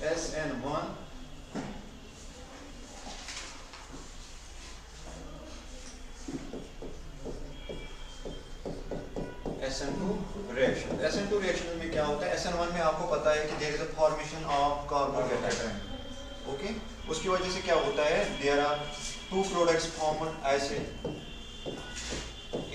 SN1 SN2 reaction. SN2 reaction में क्या होता है? SN1 में आपको पता है कि there is a formation of carbocation. Okay, उसकी वजह से क्या होता है? There are two products formed ऐसे,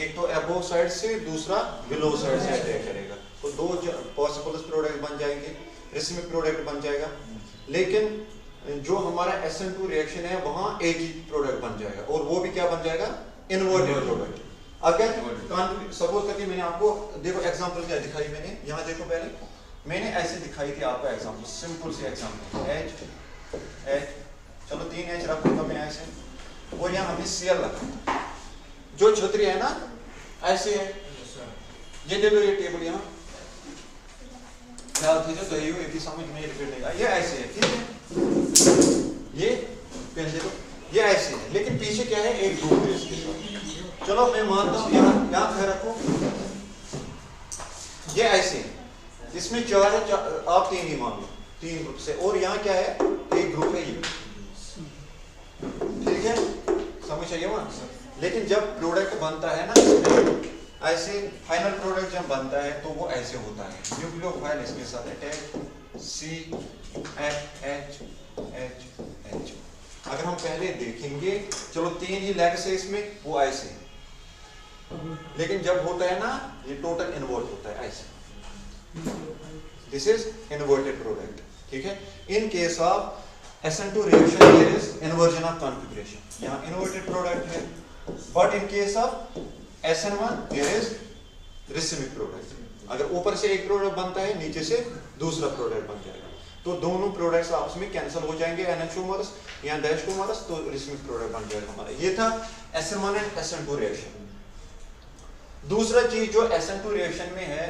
एक तो अबोव साइड से, दूसरा बिलो साइड से अटैक करेगा, तो दो पॉसिबल प्रोडक्ट बन जाएंगे, रिसिमिक प्रोडक्ट बन जाएगा। लेकिन जो हमारा SN2 रिएक्शन है वहां एक ही प्रोडक्ट बन जाएगा, और वो भी क्या बन जाएगा? Inverted product. अगर सपोज करके मैंने आपको देखो एग्जांपल क्या दिखाई मैंने, यहाँ देखो पहले मैंने ऐसे दिखाई थी आपको एग्जांपल, सिंपल सी एग्जांपल, H चलो 3H रखूंगा मैं ऐसे, और यहाँ हमने Cl रखा। जो छतरी है ना ऐसे है, ये ले लो, ये टेबल यहाँ ख्याल कीजिए तो ये समझ में रिपीट नहीं आएगा। ये ऐसे है, ठीक है, ये पेन दे दो, ये ऐसे है, लेकिन पीछे क्या है? एक ग्रुप है इसके साथ। चलो मैं मानता हूँ यहाँ खैर रखो, ये ऐसे है, इसमें चार है, आप तीन ही मान लो, तीन ग्रुप से, और यहाँ क्या है? एक ग्रुप है ये, ठीक है, समझ आइए वहां। लेकिन जब प्रोडक्ट बनता है ना इसमें ऐसे, फाइनल प्रोडक्ट जब बनता है तो वो ऐसे होता है, न्यूक्लियोफाइल इसके साथ अटैच, CH। अगर हम पहले देखेंगे, चलो तीन ही लेग्स है इसमें, वो ऐसे, लेकिन जब होता है ना ये टोटल इन्वर्ट होता है ऐसे, दिस इज इन्वर्टेड प्रोडक्ट, ठीक है। इन case of SN2 reaction there is inversion of configuration, यहाँ inverted product है, but in case of SN1 there is racemic product। अगर ऊपर से एक प्रोडक्ट बनता है, नीचे से दूसरा प्रोडक्ट बन जाएगा, तो दोनों प्रोडक्ट्स आपस में कैंसिल हो जाएंगे, NH2- या -2- तो racemic प्रोडक्ट बन जाएगा हमारा। ये था SN1 एंड SN2 रिएक्शन। दूसरा चीज जो SN2 रिएक्शन में है,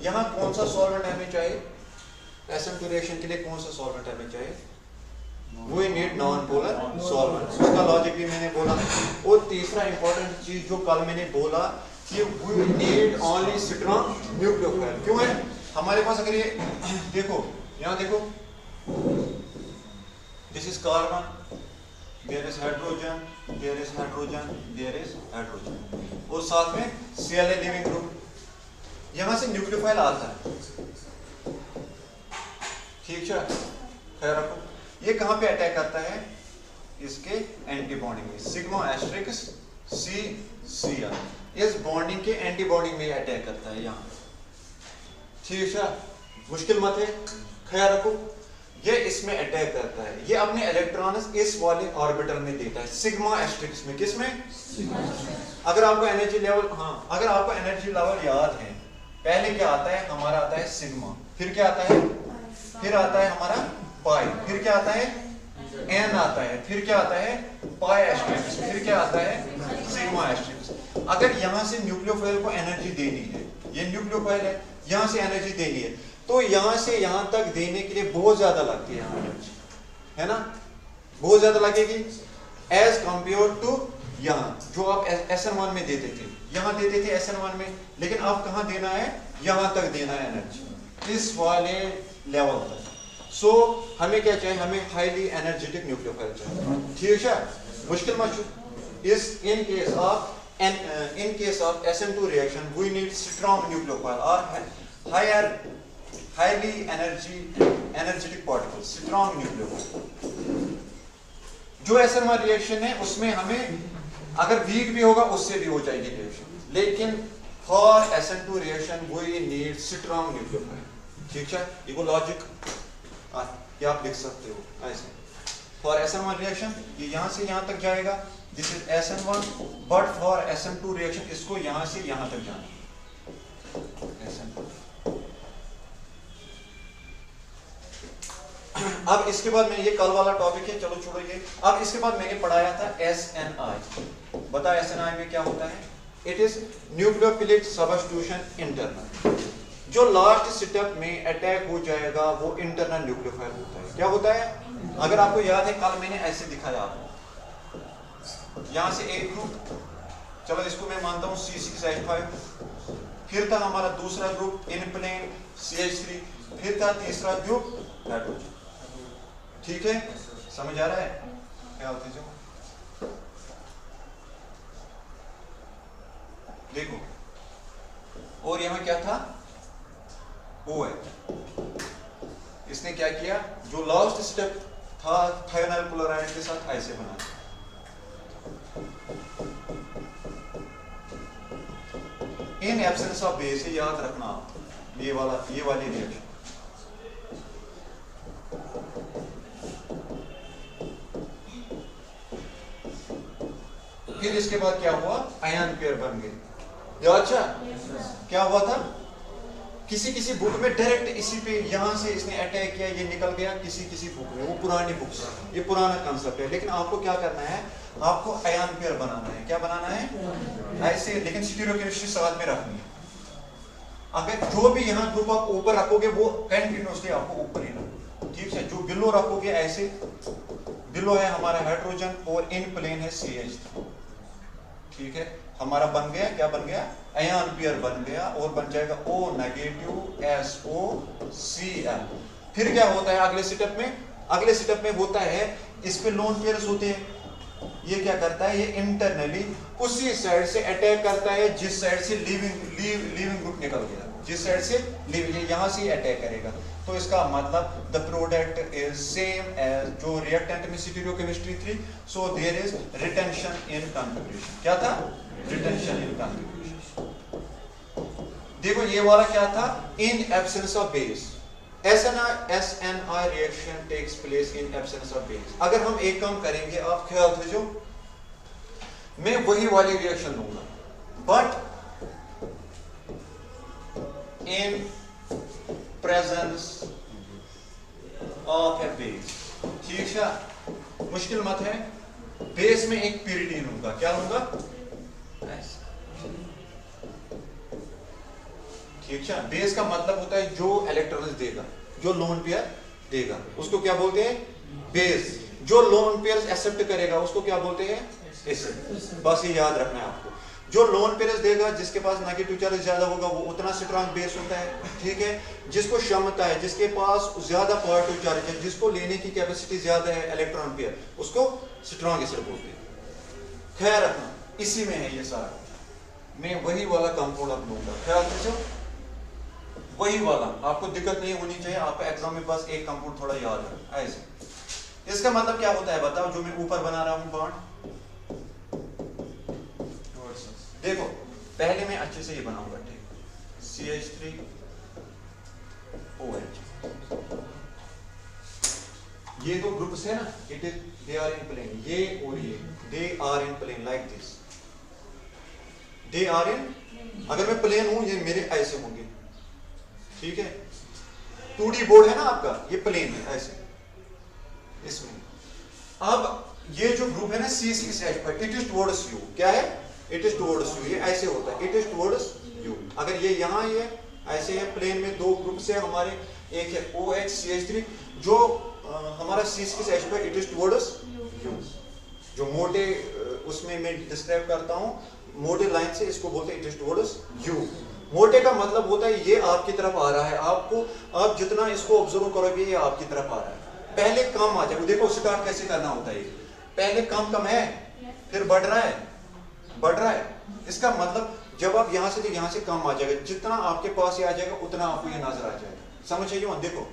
यहाँ कौन सा सॉल्वेंट हमें चाहिए? SN2 रिएक्शन के लिए कौन सा सॉल्वेंट हमें चाहिए? We need non-polar solvent। उसका लॉजिक भी मैंने बोला। और तीसरा इंपॉर्टेंट चीज जो कल मैंने बोला कि we need only strong nucleophile। क्यों है? हमारे पास अगर ये देखो, यहाँ देखो, this is carbon, there is hydrogen, there is hydrogen, there is hydrogen, और साथ में Cl लिविंग ग्रुप, यहाँ से न्यूक्लियोफाइल आता है, ठीक है, खैर रखो। ये कहां पे अटैक करता है? इसके एंटी बॉन्डिंग में, सिग्मा एस्ट्रिक्स CCl, इस बॉन्डिंग के एंटी बॉन्डिंग में अटैक करता है यहाँ, ठीक है, मुश्किल मत है, ख्याल रखो। ये इसमें अटैक करता है, ये अपने इलेक्ट्रॉन्स इस वाले ऑर्बिटल में देता है, सिग्मा एस्ट्रिक्स में। किस में? अगर आपको एनर्जी लेवल, हाँ, अगर आपको एनर्जी लेवल याद है, पहले क्या आता है? हमारा आता है सिग्मा, फिर क्या आता है? फिर आता है हमारा पाई, फिर क्या आता है? एन आता है, फिर क्या आता है? पाई एस्ट्रिक्स, फिर क्या आता है? Sigma asterisk. अगर यहाँ से न्यूक्लियोफाइल को एनर्जी देनी है, ये न्यूक्लियोफाइल है, यहाँ से एनर्जी देनी है, तो यहाँ से यहाँ तक देने के लिए बहुत ज्यादा लगती है एनर्जी, है ना, बहुत ज्यादा लगेगी एज कंपेयर टू यहाँ जो आप SN1 में देते थे, यहाँ देते थे SN1 में, लेकिन अब कहाँ देना है? यहाँ तक देना है एनर्जी, इस वाले लेवल तक। सो हमें क्या चाहिए? हमें हाईली एनर्जेटिक न्यूक्लियोफाइल चाहिए, ठीक है, मुश्किल मत। इस in case of SN2 reaction we need strong nucleophile और highly energetic particles, strong nucleophile. जो SN1 रिएक्शन है उसमें हमें अगर वीक भी होगा उससे भी हो जाएगी रिएक्शन, लेकिन for SN2 reaction we need strong nucleophile, ठीक है। ये लॉजिक क्या आप लिख सकते हो ऐसे, फॉर SN1 रिएक्शन ये यहाँ से यहाँ तक जाएगा, this is SN1, but for SN2 reaction इसको यहाँ से यहाँ तक जाना SN2। अब इसके बाद में, ये कल वाला टॉपिक है, चलो छोड़ो ये। अब इसके बाद मैंने पढ़ाया था SNI। बता SNI में क्या होता है? It is nucleophilic substitution internal. जो लास्ट स्टेप में अटैक हो जाएगा वो इंटरनल न्यूक्लियोफाइल होता है। क्या होता है? अगर आपको याद है कल मैंने ऐसे दिखाया आपको, यहां से एक ग्रुप, चलो इसको मैं मानता हूं C6H5, फिर था हमारा दूसरा ग्रुप इन प्लेन CH3, फिर था तीसरा ग्रुप हाइड्रोजन। ठीक है, समझ आ रहा है? क्या होते जो देखो, और यहां क्या था, O है। इसने क्या किया, जो लास्ट स्टेप था थायोनाइल क्लोराइड के साथ ऐसे बना। इन एब्सेंस ऑफ बेस, याद रखना ये वाली रिएक्शन। फिर इसके बाद क्या हुआ, आयन पेयर बन गए। याद अच्छा क्या हुआ था, किसी किसी बुक में डायरेक्ट इसी पे यहां से इसने अटैक किया, ये निकल गया, किसी बुक में, वो पुरानी बुक्स, ये पुराना कंसेप्ट है। लेकिन आपको क्या करना है, आपको आयन पेयर बनाना है। क्या बनाना है ऐसे, लेकिन स्टीरियोकेमिस्ट्री साथ में रखनी है। अगर जो भी यहाँ ग्रुप आप ऊपर रखोगे वो कंटिन्यूसली आपको ऊपर ही रखो, ठीक है। जो बिलो रखोगे ऐसे, बिलो है हमारा हाइड्रोजन और इन प्लेन है CH3, ठीक है। हमारा बन गया, क्या बन गया, आयन पेयर बन गया, और बन जाएगा O नेगेटिव SOCl। फिर क्या होता है अगले स्टेप में, अगले स्टेप में होता है इस पे लोन पेयर्स होते हैं। ये क्या करता है, ये इंटरनली उसी साइड से अटैक करता है जिस साइड से लीविंग ग्रुप निकल गया, जिस साइड से लीविंग, यहां से अटैक करेगा। तो इसका मतलब the product is same as जो रिएक्टेंट में स्टीरियोकेमिस्ट्री थी, so there is retention in configuration. क्या था, रिटेंशन इन कॉन्फिगरेशन। देखो ये वाला क्या था, इन absence of base. SNI reaction takes place in absence of base। अगर हम एक काम करेंगे, आप ख्याल रखो, मैं वही वाली रिएक्शन दूंगा, but in presence of A base. ठीक है, मुश्किल मत है। बेस में एक प्यूरिटी लूंगा, क्या लूंगा, ठीक है। बेस का मतलब होता है जो इलेक्ट्रॉन्स देगा, जो लोन पेयर देगा, उसको क्या बोलते हैं, बेस। जो लोन पेयर एक्सेप्ट करेगा उसको क्या बोलते हैं, एसिड। बस ये याद रखना है आपको। जो लोन पेयर देगा, जिसके पास नेगेटिव चार्ज ज्यादा होगा, वो उतना स्ट्रांग बेस होता है, ठीक है। जिसको क्षमता है, जिसके पास ज्यादा पॉजिटिव चार्ज है, जिसको लेने की कैपेसिटी ज्यादा है इलेक्ट्रॉन पेयर, उसको स्ट्रांग एसिड बोलते हैं। ख्याल रखना, इसी में है ये सारा। मैं वही वाला कंपाउंड आप लूंगा, ख्याल रखो, वही वाला। आपको दिक्कत नहीं होनी चाहिए, आपको एग्जाम में बस एक कंपाउंड थोड़ा याद है ऐसे। इसका मतलब क्या होता है बताओ, जो मैं ऊपर बना रहा हूं बॉन्ड, देखो पहले मैं अच्छे से ये बनाऊंगा, ठीक, CH3 OH, ये दो ग्रुप्स है ना, it is they are in plane, ये और ये they are in plane like this, they are in, अगर मैं प्लेन हूं ये मेरे ऐसे होंगे, ठीक है। 2D बोर्ड है ना आपका, ये प्लेन है ऐसे इसमें। अब ये जो ग्रुप है ना C6H5, it is towards you, क्या है, इट इज टुवर्ड्स यू, ये ऐसे होता है, इट इज टुवर्ड्स यू। अगर ये यहाँ ये ऐसे है, प्लेन में दो ग्रुप्स है हमारे, एक है OH CH3, जो हमारा C6H5 it is towards you. जो मोटे उसमें मैं डिस्क्राइब करता हूँ, मोटे लाइन से इसको बोलते हैं इट इज टुवर्ड्स यू। मोटे का मतलब होता है ये आपकी तरफ आ रहा है, आपको, आप जितना इसको ऑब्जर्व करोगे ये आपकी तरफ आ रहा है। पहले कम आ जाए, देखो स्टार्ट कैसे करना होता है, पहले कम है, फिर बढ़ रहा है। इसका मतलब जब आप यहां से, यहां से कम आ जाएगा, जितना आपके पास ये आ जाएगा उतना आपको ये नजर आ जाएगा, समझ आइए, देखो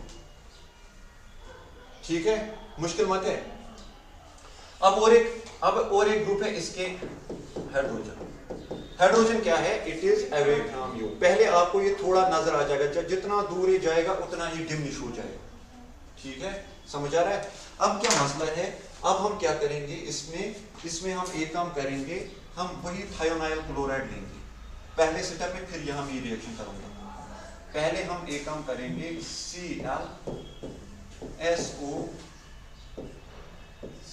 ठीक है, मुश्किल मत है। अब और एक ग्रुप है इसके, हाइड्रोजन क्या है, it is away from you. पहले आपको ये थोड़ा नजर आ जाएगा, जितना दूर ये जाएगा उतना ये डिमिनिश हो जाएगा, ठीक है, समझ आ रहा है। अब क्या मसला है, अब हम क्या करेंगे, इसमें हम एक काम करेंगे, हम वही थायोनाइल क्लोराइड लेंगे पहले सेटअप में, फिर यहां मैं रिएक्शन करूंगा। पहले हम एक काम करेंगे, ClSO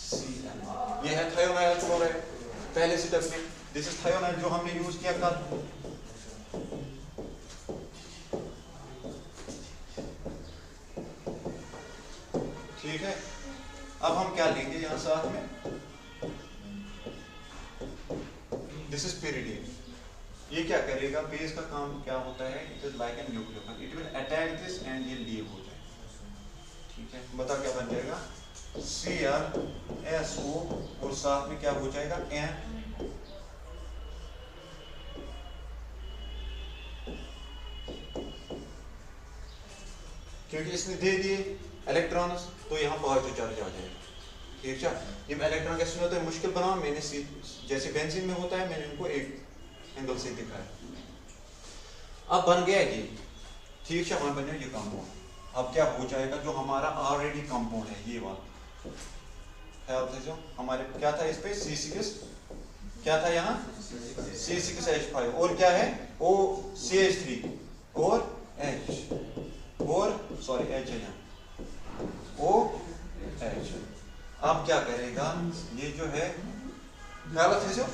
Cl, ये है थायोनाइल क्लोराइड पहले सेटअप में, दिस इज थायोनाइल जो हमने यूज किया कल। ठीक है, अब हम क्या लेंगे यहां साथ में, दिस इज पेरिडियम, ये क्या करेगा, बेस का काम क्या होता है, it is like an nucleophile, it will attack this and ये लीव हो जाएगा। ठीक है, बता क्या बन जाएगा, CrSO और साथ में क्या हो जाएगा N, क्योंकि इसने दे दिए इलेक्ट्रॉन्स तो यहाँ पॉजिटिव चार्ज आ जाएगा। ठीक है, ये इलेक्ट्रॉन कैसे होता है मुश्किल बनाओ, मैंने जैसे बेंजीन में होता है मैंने इनको एक एंगल से दिखाया। अब बन गया ये, ठीक है, वहां बन गया ये कंपाउंड। अब क्या हो जाएगा, जो हमारा ऑलरेडी कंपाउंड है ये वाला, ख्याल से जो हमारे क्या था इस पे C6, क्या था यहाँ C6H5 और क्या है OCH3 और H और सॉरी H है यहाँ OH। अब क्या करेगा, ये जो है ख्याल से जो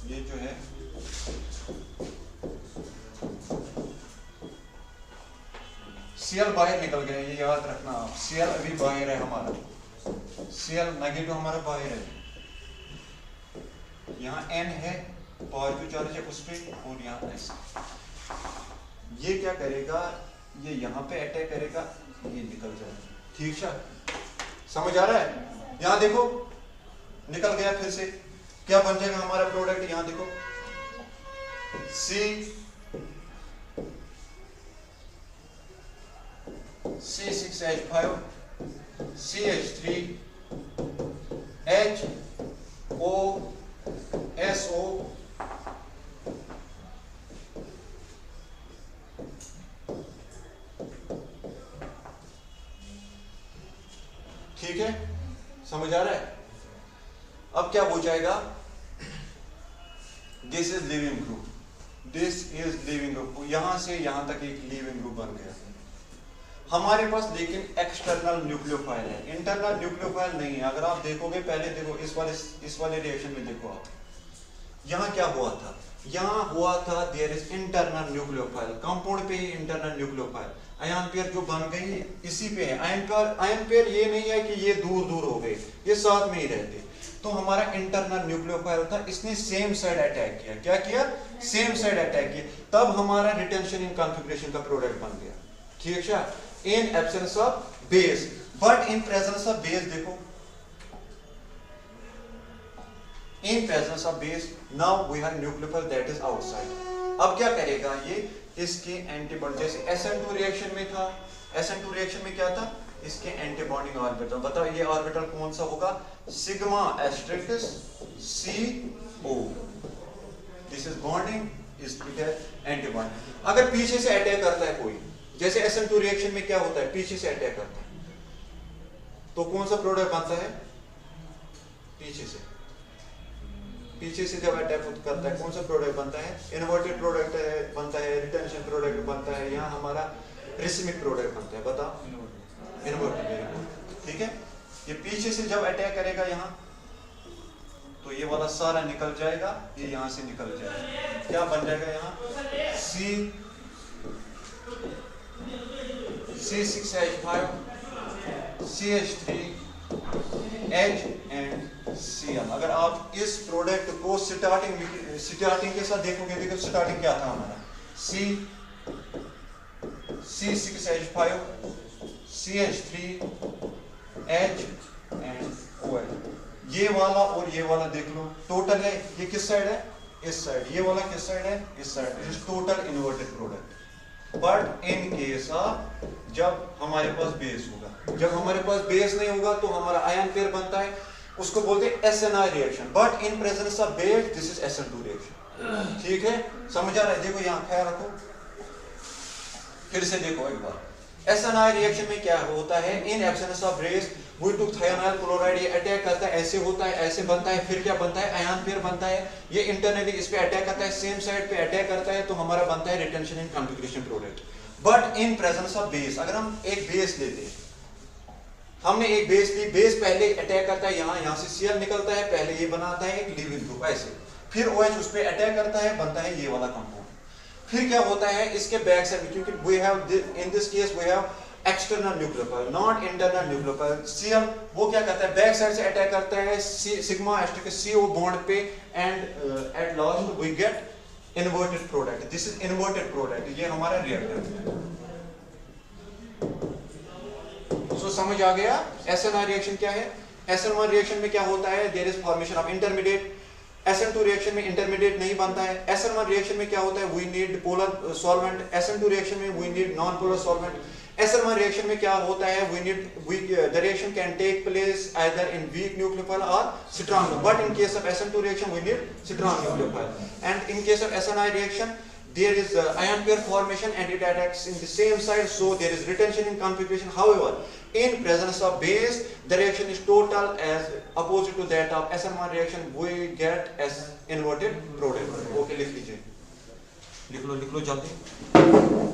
ये जो है Cl बाहर निकल गया, ये याद रखना आप, Cl अभी बाहर है हमारा, Cl नेगेटिव हमारा बाहर है, यहाँ N है पॉजिटिव चार्ज है उस पे और यहाँ S। ये क्या करेगा, ये यहाँ पे अटैक करेगा, ये निकल जाएगा। ठीक है, समझ आ रहा है, यहाँ देखो निकल गया, फिर से क्या बन जाएगा हमारा प्रोडक्ट, यहाँ देखो C6H5 CH3 HOSO ठीक है, समझ आ रहा है। अब क्या हो जाएगा, this is leaving group, this is leaving group, यहां से यहां तक एक लिविंग ग्रुप बन गया हमारे पास, लेकिन एक्सटर्नल न्यूक्लियोफाइल है, इंटरनल न्यूक्लियोफाइल नहीं है। अगर आप देखोगे पहले देखो इस वाले रिएक्शन में देखो आप, यहाँ क्या हुआ था, यहाँ हुआ था there is internal nucleophile, compound पे ही इंटरनल न्यूक्लियोफाइल, आयन पेयर जो बन गई इसी पे है। आयन पेयर ये नहीं है कि ये दूर दूर हो गए, ये साथ में ही रहते। तो हमारा इंटरनल न्यूक्लियोफाइल था, इसने सेम साइड अटैक किया, क्या किया, सेम साइड अटैक किया, तब हमारा रिटेंशन इन कॉन्फ़िगरेशन का प्रोडक्ट बन गया। ठीक है, in absence of base, but in presence of base देखो, in presence of base now we have nucleophile that is outside. अब क्या करेगा ये, इसके एंटीबॉडी, जैसे SN2 रिएक्शन में था, SN2 रिएक्शन में क्या था, इसके एंटीबॉन्डिंग ऑर्बिटल, बताओ ये ऑर्बिटल कौन सा होगा, sigma asterisk CO, this is bonding, इस एंटीबॉन्डिंग। अगर पीछे से अटैक करता है कोई, जैसे SN2 रिएक्शन में क्या होता है, पीछे से अटैक करता है, तो कौन सा प्रोडक्ट बनता है, पीछे से जब अटैक करता है कौन सा प्रोडक्ट बनता है, इन्वर्टेड प्रोडक्ट बनता है, रिटेंशन प्रोडक्ट बनता है, यहाँ हमारा रिसिमिक प्रोडक्ट बनता है, बताओ इन्वर्टेड। ठीक है, ये पीछे से जब अटैक करेगा यहाँ, तो ये वाला सारा निकल जाएगा, ये यहाँ से निकल जाएगा, क्या बन जाएगा यहाँ C6H5 CH3 H and Cl। अगर आप इस प्रोडक्ट को स्टार्टिंग के साथ देखोगे, देखो स्टार्टिंग क्या था हमारा, C6H5 CH3 H and OH, ये वाला और ये वाला देख लो, टोटल है, ये किस साइड है, इस साइड, ये वाला किस साइड है, इस side, is total inverted product. But in case of जब हमारे पास बेस होगा, जब हमारे पास बेस नहीं होगा तो हमारा आयन पेयर बनता है, उसको बोलते हैं SNI reaction, but in presence of base this is SN2 reaction. ठीक है, समझ आ रहा है, देखो यहाँ ख्याल रखो, फिर से देखो एक बार, SNI रिएक्शन में क्या होता है, in absence of base we to thionyl chloride, ये अटैक करता है, ऐसे होता है, ऐसे बनता है, फिर क्या बनता है, आयन पेयर बनता है, ये इंटरनली इस पे अटैक करता है, सेम साइड पे अटैक करता है, तो हमारा बनता है retention in configuration product. But in presence of base, अगर हम एक बेस लेते हैं, हमने एक बेस ली, बेस पहले अटैक करता है, यहाँ से Cl निकलता है, पहले ये बनाता है एक लिविंग ग्रुप ऐसे, फिर OH उस पे अटैक करता है, बनता है ये वाला कंपाउंड। फिर क्या होता है, इसके बैक साइड, क्योंकि we have in this case we have external nucleophile, not internal nucleophile. Cl वो क्या करता है, बैक साइड से अटैक करता है सिग्मा एस्टेरिक CO बॉन्ड पे, and at last we get inverted product. This is inverted product, ये हमारा रिएक्टर है। सो समझ आ गया SN1 रिएक्शन क्या है। SN1 रिएक्शन में क्या होता है, there is formation of intermediate. SN2 reaction में इंटरमीडिएट नहीं बनता है। SN1 रिएक्शन में क्या होता है, we need polar solvent. SN2 reaction में we need non polar solvent. SN1 reaction में क्या होता है, the reaction can take place either in weak nucleophile or strong, but in case of SN2 reaction we need strong nucleophile, and in case of SN1 reaction there is ion pair formation and it attacks in the same side, so there is retention in configuration. However, in presence of base the reaction is total as opposite to that of SN1 reaction, we get as inverted product. Okay, लिख लीजिए, लिख लो जल्दी।